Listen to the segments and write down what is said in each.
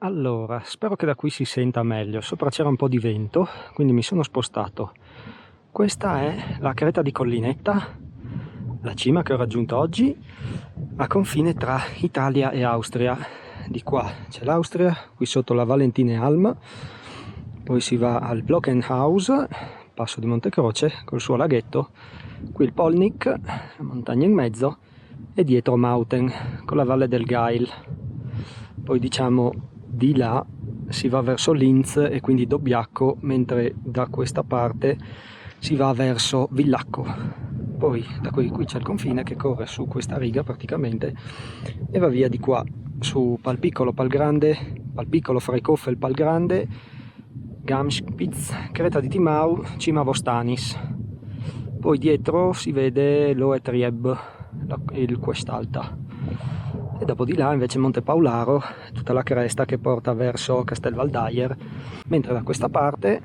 Allora, spero che da qui si senta meglio. Sopra c'era un po' di vento, quindi mi sono spostato. Questa è la creta di Collinetta, la cima che ho raggiunto oggi, a confine tra Italia e Austria. Di qua c'è l'Austria, qui sotto la Valentine-Alm, poi si va al Blockenhaus, passo di Montecroce col suo laghetto, qui il Polnik, la montagna in mezzo, e dietro Mauten con la valle del Gail. Poi diciamo di là si va verso Linz e quindi Dobbiaco, mentre da questa parte si va verso Villacco. Poi da qui c'è il confine che corre su questa riga praticamente e va via di qua su Palpiccolo, Palgrande, Palpiccolo, Freikoffel, Palgrande, Gamspitz, Creta di Timau, Cima Vostanis. Poi dietro si vede Loetrieb, il Questalta. E dopo di là invece Monte Paularo, tutta la cresta che porta verso Castelvaldayer, mentre da questa parte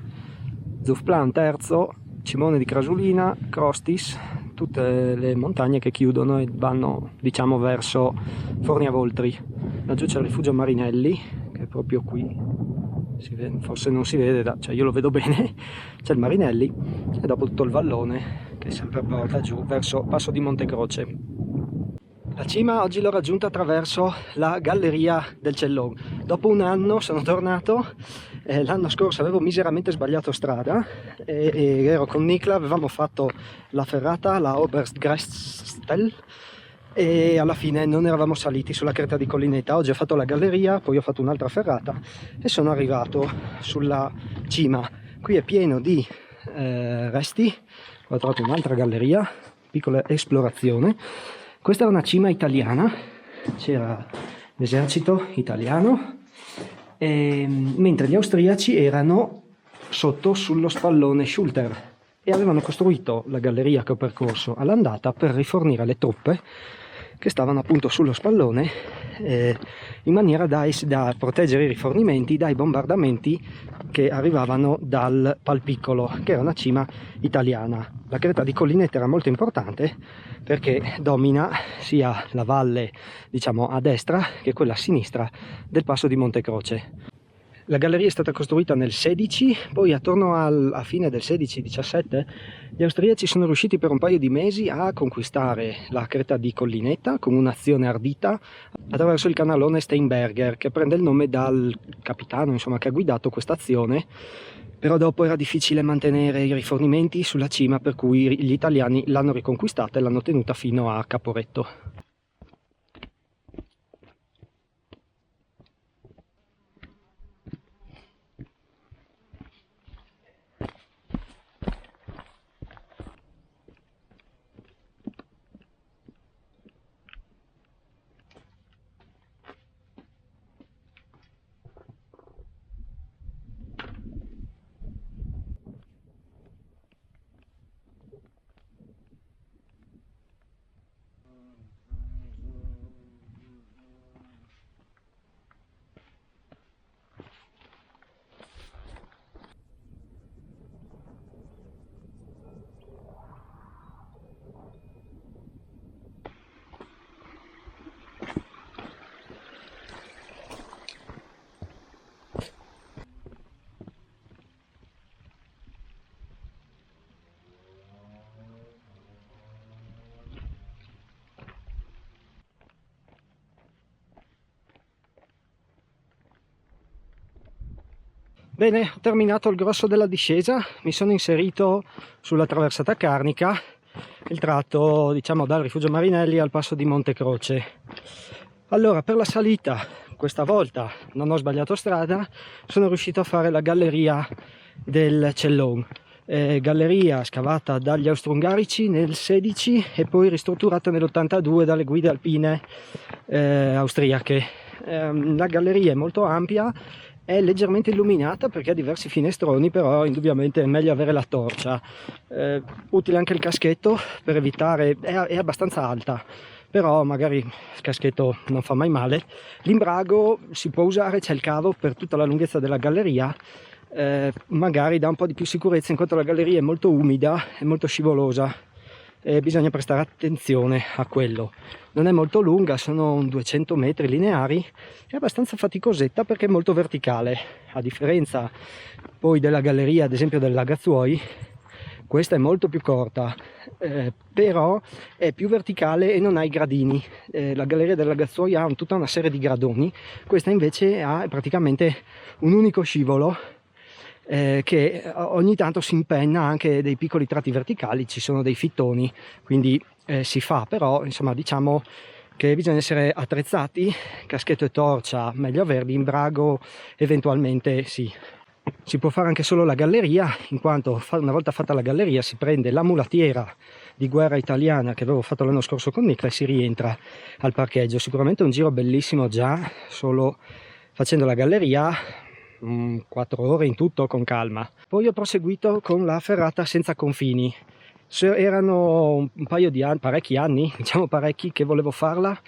Zufplan terzo, Cimone di Crasulina, Crostis, tutte le montagne che chiudono e vanno diciamo verso Forniavoltri. Laggiù c'è il rifugio Marinelli, che è proprio qui, forse non si vede, cioè io lo vedo bene, c'è il Marinelli e dopo tutto il vallone che sempre porta giù verso Passo di Montecroce. La cima oggi l'ho raggiunta attraverso la galleria del Cellon. Dopo un anno sono tornato, l'anno scorso avevo miseramente sbagliato strada e ero con Nikla, avevamo fatto la ferrata, la Oberstgrestel, e alla fine non eravamo saliti sulla creta di Collinetta. Oggi ho fatto la galleria, poi ho fatto un'altra ferrata e sono arrivato sulla cima. Qui è pieno di resti, ho trovato un'altra galleria, piccola esplorazione. Questa è una cima italiana, c'era l'esercito italiano, mentre gli austriaci erano sotto sullo spallone Schulter e avevano costruito la galleria che ho percorso all'andata per rifornire le truppe che stavano appunto sullo spallone in maniera da proteggere i rifornimenti dai bombardamenti che arrivavano dal Palpiccolo, che era una cima italiana. La creta di Collinetta era molto importante perché domina sia la valle diciamo a destra che quella a sinistra del passo di Montecroce. La galleria è stata costruita nel 16, poi attorno a fine del 16-17 gli austriaci sono riusciti per un paio di mesi a conquistare la creta di Collinetta con un'azione ardita attraverso il canalone Steinberger, che prende il nome dal capitano insomma, che ha guidato questa azione, però dopo era difficile mantenere i rifornimenti sulla cima, per cui gli italiani l'hanno riconquistata e l'hanno tenuta fino a Caporetto. Bene, ho terminato il grosso della discesa, mi sono inserito sulla traversata carnica, il tratto diciamo dal rifugio Marinelli al passo di Montecroce. Allora, per la salita questa volta non ho sbagliato strada, sono riuscito a fare la galleria del Cellon, galleria scavata dagli austro-ungarici nel 16 e poi ristrutturata nell'82 dalle guide alpine austriache. La galleria è molto ampia, è leggermente illuminata perché ha diversi finestroni, però indubbiamente è meglio avere la torcia. Utile anche il caschetto per evitare, è abbastanza alta, però magari il caschetto non fa mai male. L'imbrago si può usare, c'è il cavo per tutta la lunghezza della galleria, magari dà un po' di più sicurezza in quanto la galleria è molto umida e molto scivolosa. e bisogna prestare attenzione a quello. Non è molto lunga, sono 200 metri lineari, è abbastanza faticosetta perché è molto verticale, a differenza poi della galleria, ad esempio del Lagazzuoi. Questa è molto più corta, però è più verticale e non ha i gradini. La galleria del Lagazzuoi ha tutta una serie di gradoni, questa invece ha praticamente un unico scivolo che ogni tanto si impenna anche dei piccoli tratti verticali, ci sono dei fittoni, quindi si fa, però insomma diciamo che bisogna essere attrezzati, caschetto e torcia meglio averli, imbrago eventualmente sì. Si può fare anche solo la galleria, in quanto una volta fatta la galleria si prende la mulattiera di guerra italiana che avevo fatto l'anno scorso con Nicla e si rientra al parcheggio. Sicuramente un giro bellissimo già, solo facendo la galleria, 4 ore in tutto con calma. Poi ho proseguito con la ferrata senza confini. Erano un paio di anni, parecchi anni, diciamo parecchi, che volevo farla,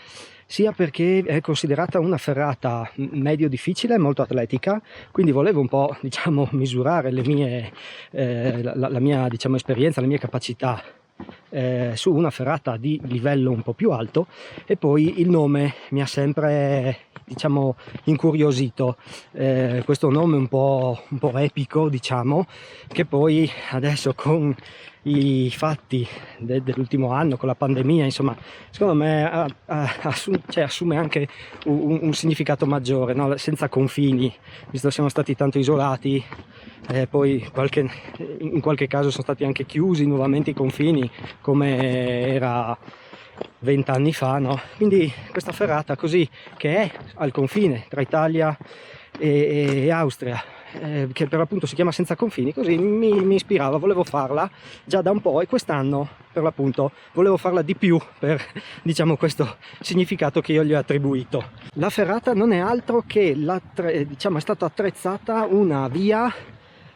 sia perché è considerata una ferrata medio difficile, molto atletica, quindi volevo un po', diciamo, misurare le mie, la mia, diciamo, esperienza, le mie capacità su una ferrata di livello un po' più alto, e poi il nome mi ha sempre, diciamo, incuriosito, questo nome un po' epico, diciamo, che poi adesso con i fatti dell'ultimo anno, con la pandemia, insomma, secondo me assume anche un significato maggiore, no? Senza confini, visto che siamo stati tanto isolati, poi in qualche caso sono stati anche chiusi nuovamente i confini, come era 20 anni fa, no? Quindi questa ferrata così, che è al confine tra Italia e Austria, che per l'appunto si chiama Senza Confini, così mi ispirava, volevo farla già da un po', e quest'anno per l'appunto volevo farla di più per, diciamo, questo significato che io gli ho attribuito. La ferrata non è altro che diciamo, è stata attrezzata una via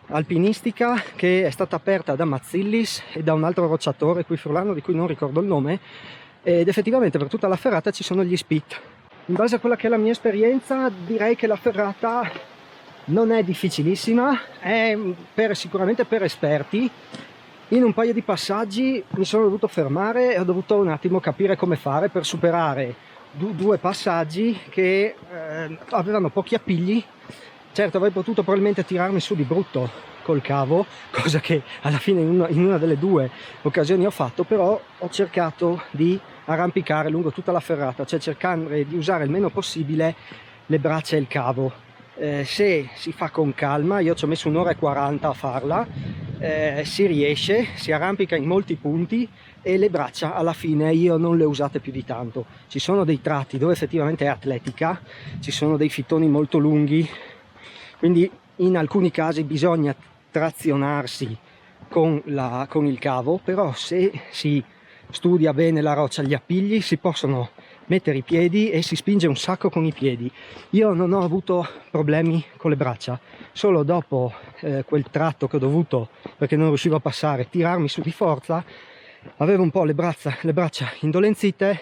alpinistica che è stata aperta da Mazzillis e da un altro rocciatore qui friulano di cui non ricordo il nome, ed effettivamente per tutta la ferrata ci sono gli spit. In base a quella che è la mia esperienza, direi che la ferrata non è difficilissima, è sicuramente per esperti. In un paio di passaggi mi sono dovuto fermare e ho dovuto un attimo capire come fare per superare due passaggi che avevano pochi appigli. Certo, avrei potuto probabilmente tirarmi su di brutto col cavo, cosa che alla fine in una delle due occasioni ho fatto, però ho cercato di arrampicare lungo tutta la ferrata, cioè cercare di usare il meno possibile le braccia e il cavo. Se si fa con calma, io ci ho messo 1 ora e 40 a farla, si riesce, si arrampica in molti punti, e le braccia alla fine io non le ho usate più di tanto. Ci sono dei tratti dove effettivamente è atletica, ci sono dei fittoni molto lunghi, quindi in alcuni casi bisogna trazionarsi con il cavo, però se si studia bene la roccia, gli appigli, si possono mettere i piedi e si spinge un sacco con i piedi. Io non ho avuto problemi con le braccia, solo dopo quel tratto che ho dovuto, perché non riuscivo a passare, tirarmi su di forza, avevo un po' le braccia indolenzite,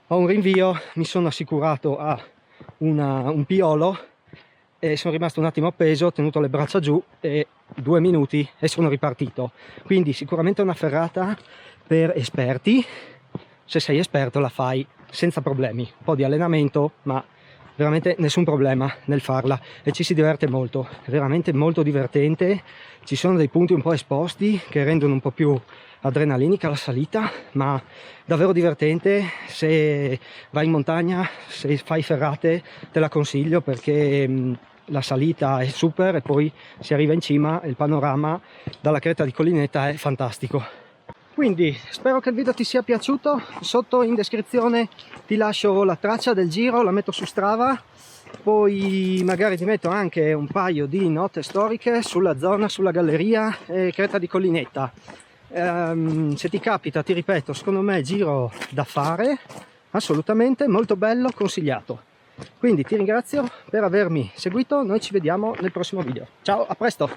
ho un rinvio, mi sono assicurato a un piolo e sono rimasto un attimo appeso, ho tenuto le braccia giù e 2 minuti e sono ripartito. Quindi sicuramente una ferrata per esperti. Se sei esperto la fai senza problemi, un po' di allenamento, ma veramente nessun problema nel farla, e ci si diverte molto, è veramente molto divertente. Ci sono dei punti un po' esposti che rendono un po' più adrenalinica la salita, ma davvero divertente. Se vai in montagna, se fai ferrate, te la consiglio, perché la salita è super e poi si arriva in cima e il panorama dalla cresta di Collinetta è fantastico. Quindi spero che il video ti sia piaciuto. Sotto in descrizione ti lascio la traccia del giro, la metto su Strava, poi magari ti metto anche un paio di note storiche sulla zona, sulla galleria e cresta di Collinetta. Se ti capita, ti ripeto, secondo me è giro da fare, assolutamente, molto bello, consigliato. Quindi ti ringrazio per avermi seguito, noi ci vediamo nel prossimo video. Ciao, a presto!